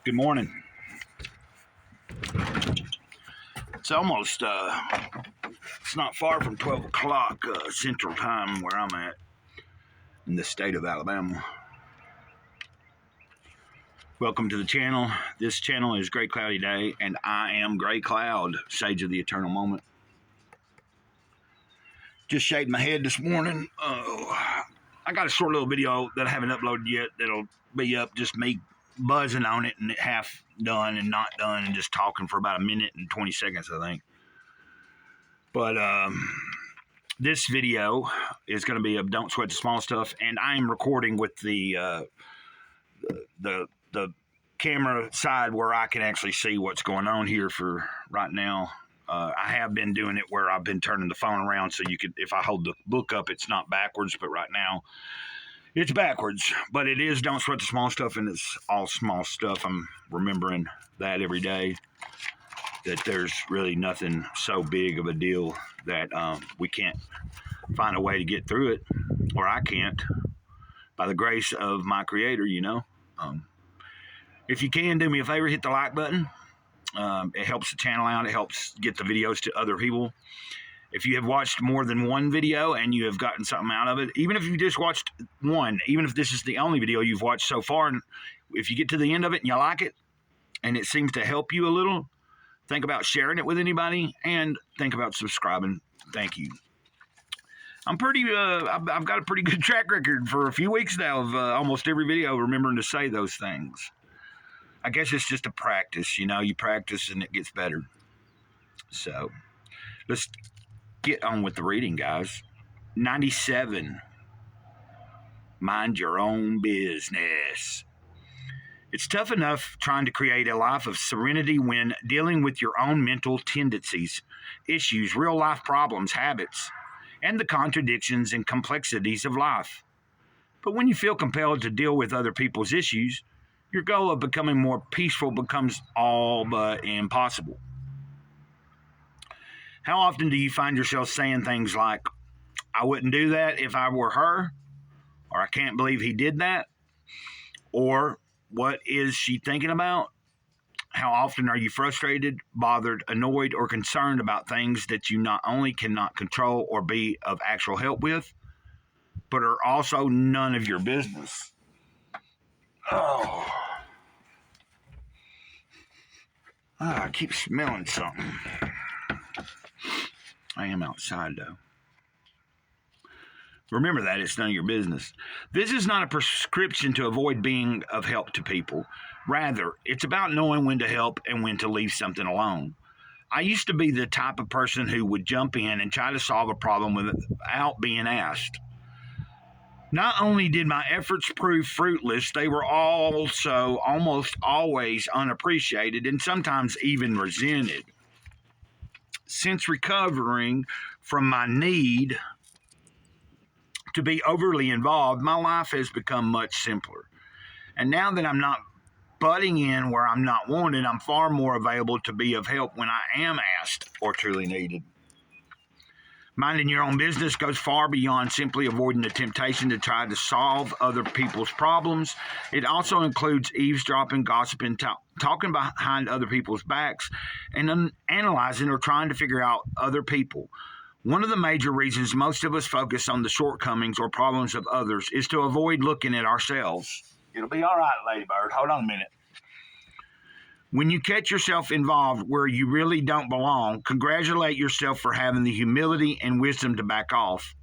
Good morning. It's almost, it's not far from 12 o'clock Central Time where I'm at in the state of Alabama. Welcome to the channel. This channel is Gray Cloudy Day, and I am Gray Cloud, Sage of the Eternal Moment. Just shaved my head this morning. I got a short little video that I haven't uploaded yet that'll be up, just me buzzing on it and half done and not done and just talking for about a minute and 20 seconds, I think. But this video is going to be of Don't Sweat the Small Stuff, and I am recording with the camera side where I can actually see what's going on here for right now. I have been doing it where I've been turning the phone around so you could, if I hold the book up, it's not backwards, but right now it's backwards. But it is Don't Sweat the Small Stuff, and it's all small stuff. I'm remembering that every day, that there's really nothing so big of a deal that we can't find a way to get through it, or I can't, by the grace of my Creator, you know. If you can, do me a favor, hit the like button. It helps the channel out. It helps get the videos to other people. If you have watched more than one video and you have gotten something out of it, even if you just watched one, even if this is the only video you've watched so far, and if you get to the end of it and you like it and it seems to help you a little, think about sharing it with anybody and think about subscribing. Thank you. I'm pretty, I've got a pretty good track record for a few weeks now of almost every video remembering to say those things. I guess it's just a practice, you know, you practice and it gets better. So let's get on with the reading, guys. 97. Mind your own business. It's tough enough trying to create a life of serenity when dealing with your own mental tendencies, issues, real life problems, habits, and the contradictions and complexities of life. But when you feel compelled to deal with other people's issues, your goal of becoming more peaceful becomes all but impossible. How often do you find yourself saying things like, I wouldn't do that if I were her, or I can't believe he did that, or what is she thinking about? How often are you frustrated, bothered, annoyed, or concerned about things that you not only cannot control or be of actual help with, but are also none of your business? Oh. I keep smelling something. I am outside, though. Remember that, it's none of your business. This is not a prescription to avoid being of help to people. Rather, it's about knowing when to help and when to leave something alone. I used to be the type of person who would jump in and try to solve a problem without being asked. Not only did my efforts prove fruitless, they were also almost always unappreciated and sometimes even resented. Since recovering from my need to be overly involved, my life has become much simpler. And now that I'm not butting in where I'm not wanted, I'm far more available to be of help when I am asked or truly needed. Minding your own business goes far beyond simply avoiding the temptation to try to solve other people's problems. It also includes eavesdropping, gossiping, talking behind other people's backs, and analyzing or trying to figure out other people. One of the major reasons most of us focus on the shortcomings or problems of others is to avoid looking at ourselves. It'll be all right, Ladybird. Hold on a minute. When you catch yourself involved where you really don't belong, congratulate yourself for having the humility and wisdom to back off.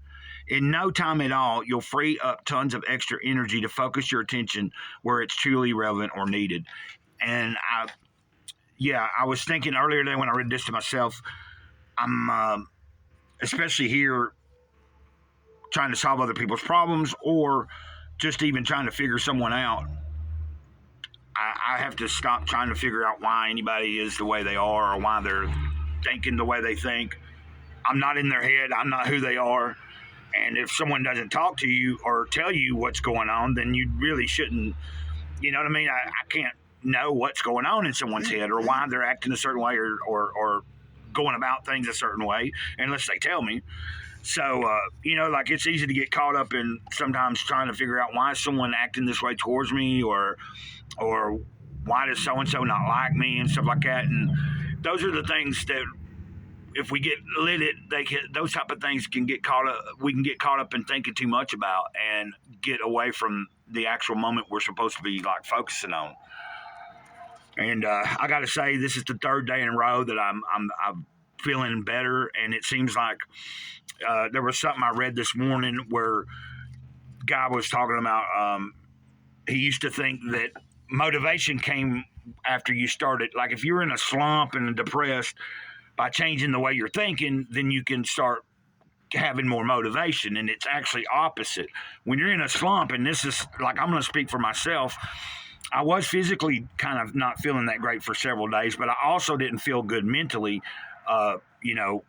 In no time at all, you'll free up tons of extra energy to focus your attention where it's truly relevant or needed. And I was thinking earlier today when I read this to myself, I'm especially here trying to solve other people's problems or just even trying to figure someone out. I have to stop trying to figure out why anybody is the way they are or why they're thinking the way they think. I'm not in their head. I'm not who they are. And if someone doesn't talk to you or tell you what's going on, then you really shouldn't, you know what I mean? I can't know what's going on in someone's head or why they're acting a certain way or going about things a certain way unless they tell me. So, like it's easy to get caught up in sometimes trying to figure out why is someone acting this way towards me or why does so and so not like me and stuff like that. And those are the things that if we get lit, those type of things can get caught up. We can get caught up in thinking too much about and get away from the actual moment we're supposed to be like focusing on. And I got to say, this is the third day in a row that I'm feeling better, and it seems like there was something I read this morning where guy was talking about. He used to think that motivation came after you started. Like if you're in a slump and depressed, by changing the way you're thinking, then you can start having more motivation. And it's actually opposite. When you're in a slump, and this is like, I'm going to speak for myself. I was physically kind of not feeling that great for several days, but I also didn't feel good mentally, you know,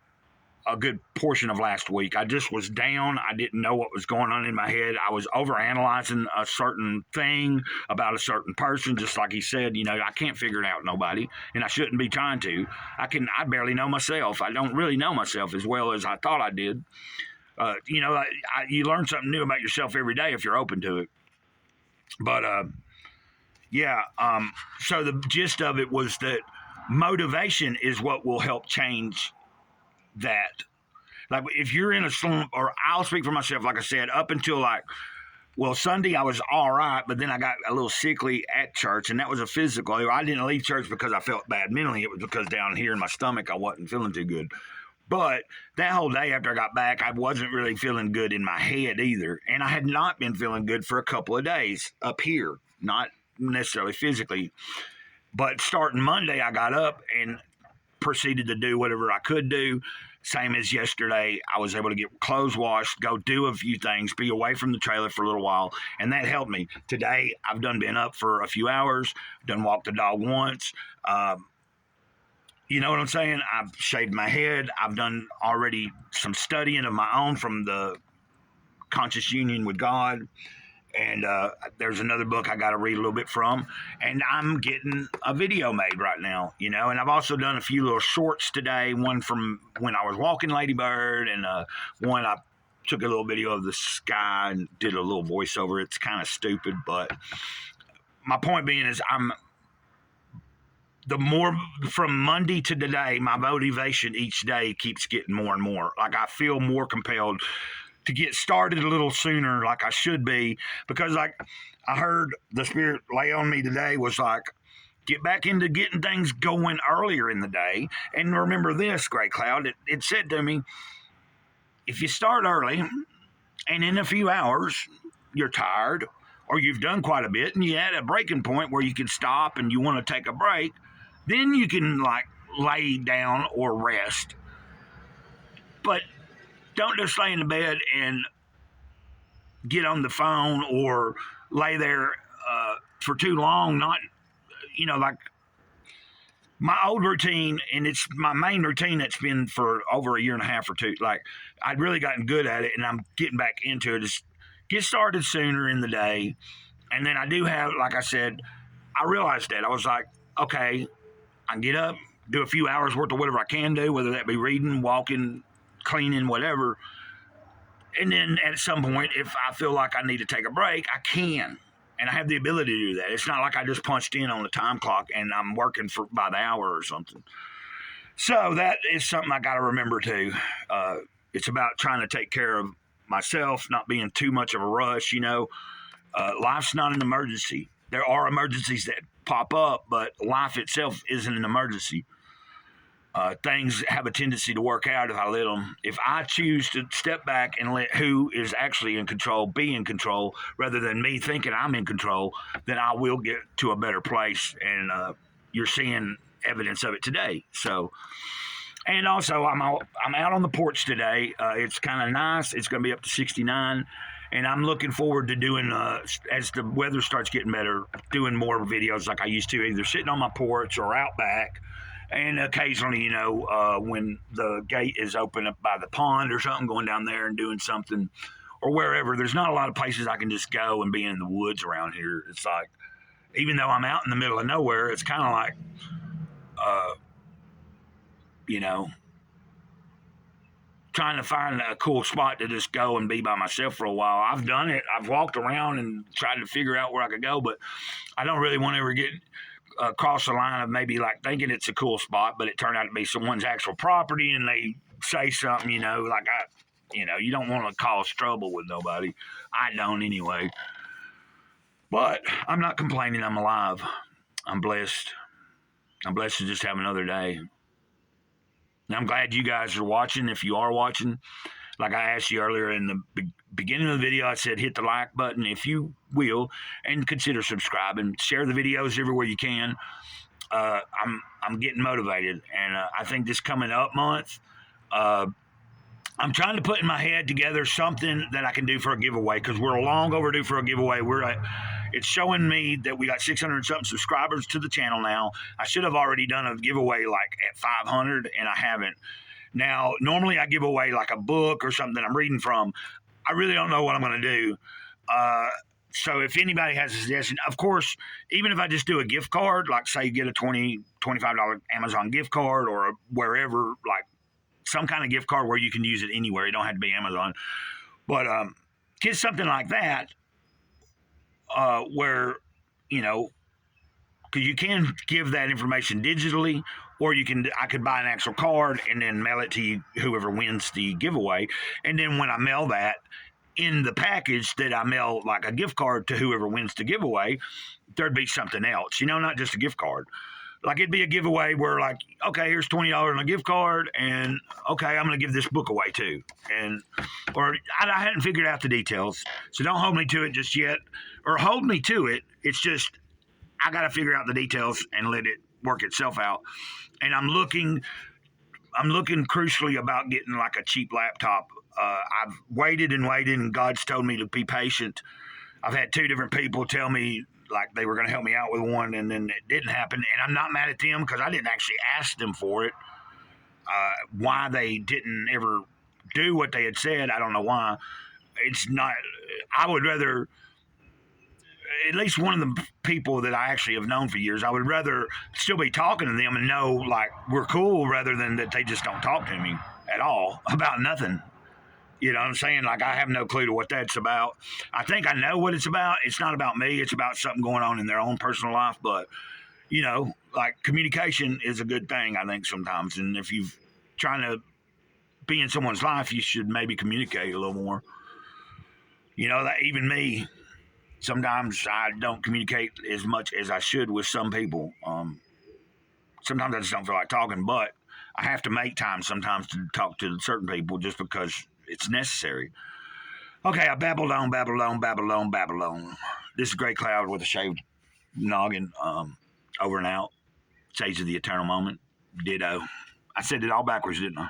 a good portion of last week. I just was down. I didn't know what was going on in my head. I was overanalyzing a certain thing about a certain person, just like he said, you know, I can't figure it out nobody, and I shouldn't be trying to. I barely know myself. I don't really know myself as well as I thought I did. You know, you learn something new about yourself every day if you're open to it. But, yeah, so the gist of it was that motivation is what will help change that. Like if you're in a slump, or I'll speak for myself, like I said, up until like, well, Sunday I was all right, but then I got a little sickly at church, and that was a physical. I didn't leave church because I felt bad mentally. It was because down here in my stomach I wasn't feeling too good. But that whole day after I got back, I wasn't really feeling good in my head either. And I had not been feeling good for a couple of days up here, not necessarily physically. But starting Monday, I got up and proceeded to do whatever I could do. Same as yesterday, I was able to get clothes washed, go do a few things, be away from the trailer for a little while, and that helped me. Today, I've been up for a few hours, done walked the dog once. You know what I'm saying? I've shaved my head. I've done already some studying of my own from the Conscious Union with God. And there's another book I got to read a little bit from. And I'm getting a video made right now, you know. And I've also done a few little shorts today. One from when I was walking Ladybird, and one I took a little video of the sky and did a little voiceover. It's kind of stupid, but my point being is the more from Monday to today, my motivation each day keeps getting more and more. Like I feel more compelled to get started a little sooner, like I should be, because like I heard the Spirit lay on me today was like, get back into getting things going earlier in the day. And remember this, Gray Cloud, it said to me, if you start early and in a few hours you're tired or you've done quite a bit and you had a breaking point where you can stop and you want to take a break, then you can like lay down or rest. But don't just lay in the bed and get on the phone or lay there for too long. Not, you know, like my old routine, and it's my main routine that's been for over a year and a half or two. Like I'd really gotten good at it, and I'm getting back into it. Is get started sooner in the day. And then I do have, like I said, I realized that. I was like, okay, I can get up, do a few hours worth of whatever I can do, whether that be reading, walking, cleaning, whatever. And then at some point, if I feel like I need to take a break, I can. And I have the ability to do that. It's not like I just punched in on the time clock and I'm working by the hour or something. So that is something I got to remember too. It's about trying to take care of myself, not being too much of a rush, you know. Life's not an emergency. There are emergencies that pop up, but life itself isn't an emergency. Things have a tendency to work out if I let them. If I choose to step back and let who is actually in control be in control, rather than me thinking I'm in control, then I will get to a better place. And you're seeing evidence of it today. So, and also I'm out on the porch today. It's kind of nice. It's going to be up to 69. And I'm looking forward to doing, as the weather starts getting better, doing more videos like I used to, either sitting on my porch or out back. And occasionally, you know, when the gate is open up by the pond or something, going down there and doing something, or wherever. There's not a lot of places I can just go and be in the woods around here. It's like, even though I'm out in the middle of nowhere, it's kind of like, you know, trying to find a cool spot to just go and be by myself for a while. I've done it. I've walked around and tried to figure out where I could go, but I don't really want to ever get cross the line of maybe like thinking it's a cool spot, but it turned out to be someone's actual property, and they say something, like you don't want to cause trouble with nobody. I don't anyway. But I'm not complaining. I'm alive. I'm blessed. I'm blessed to just have another day. And I'm glad you guys are watching. If you are watching, like I asked you earlier in the beginning of the video, I said hit the like button if you will, and consider subscribing. Share the videos everywhere you can. I'm getting motivated, and I think this coming up month, I'm trying to put in my head together something that I can do for a giveaway, because we're long overdue for a giveaway. It's showing me that we got 600 something subscribers to the channel now. I should have already done a giveaway like at 500, and I haven't. Now, normally I give away like a book or something I'm reading from. I really don't know what I'm going to do. So if anybody has a suggestion, of course, even if I just do a gift card, like say you get a $25 Amazon gift card, or wherever, like some kind of gift card where you can use it anywhere. You don't have to be Amazon. But get something like that where, because you can give that information digitally, or I could buy an actual card and then mail it to you, whoever wins the giveaway. And then when I mail that, in the package that I mail like a gift card to whoever wins the giveaway, there'd be something else, not just a gift card. Like it'd be a giveaway where like, okay, here's $20 on a gift card, and okay, I'm going to give this book away too. Or I hadn't figured out the details, so don't hold me to it just yet, or hold me to it. It's just, I got to figure out the details and let it work itself out. And I'm looking crucially about getting like a cheap laptop. I've waited and waited, and God's told me to be patient. I've had 2 different people tell me like they were going to help me out with one, and then it didn't happen. And I'm not mad at them, because I didn't actually ask them for it. Why they didn't ever do what they had said, I don't know why. It's not. I would rather, at least one of the people that I actually have known for years, I would rather still be talking to them and know like we're cool, rather than that they just don't talk to me at all about nothing. You know what I'm saying? Like, I have no clue to what that's about. I think I know what it's about. It's not about me. It's about something going on in their own personal life. But, like communication is a good thing, I think, sometimes. And if you're trying to be in someone's life, you should maybe communicate a little more. That even me, sometimes I don't communicate as much as I should with some people. Sometimes I just don't feel like talking, but I have to make time sometimes to talk to certain people just because it's necessary. Okay, I babbled on. This is Great Cloud with a shaved noggin. Over and out. Sage of the eternal moment. Ditto. I said it all backwards, didn't I?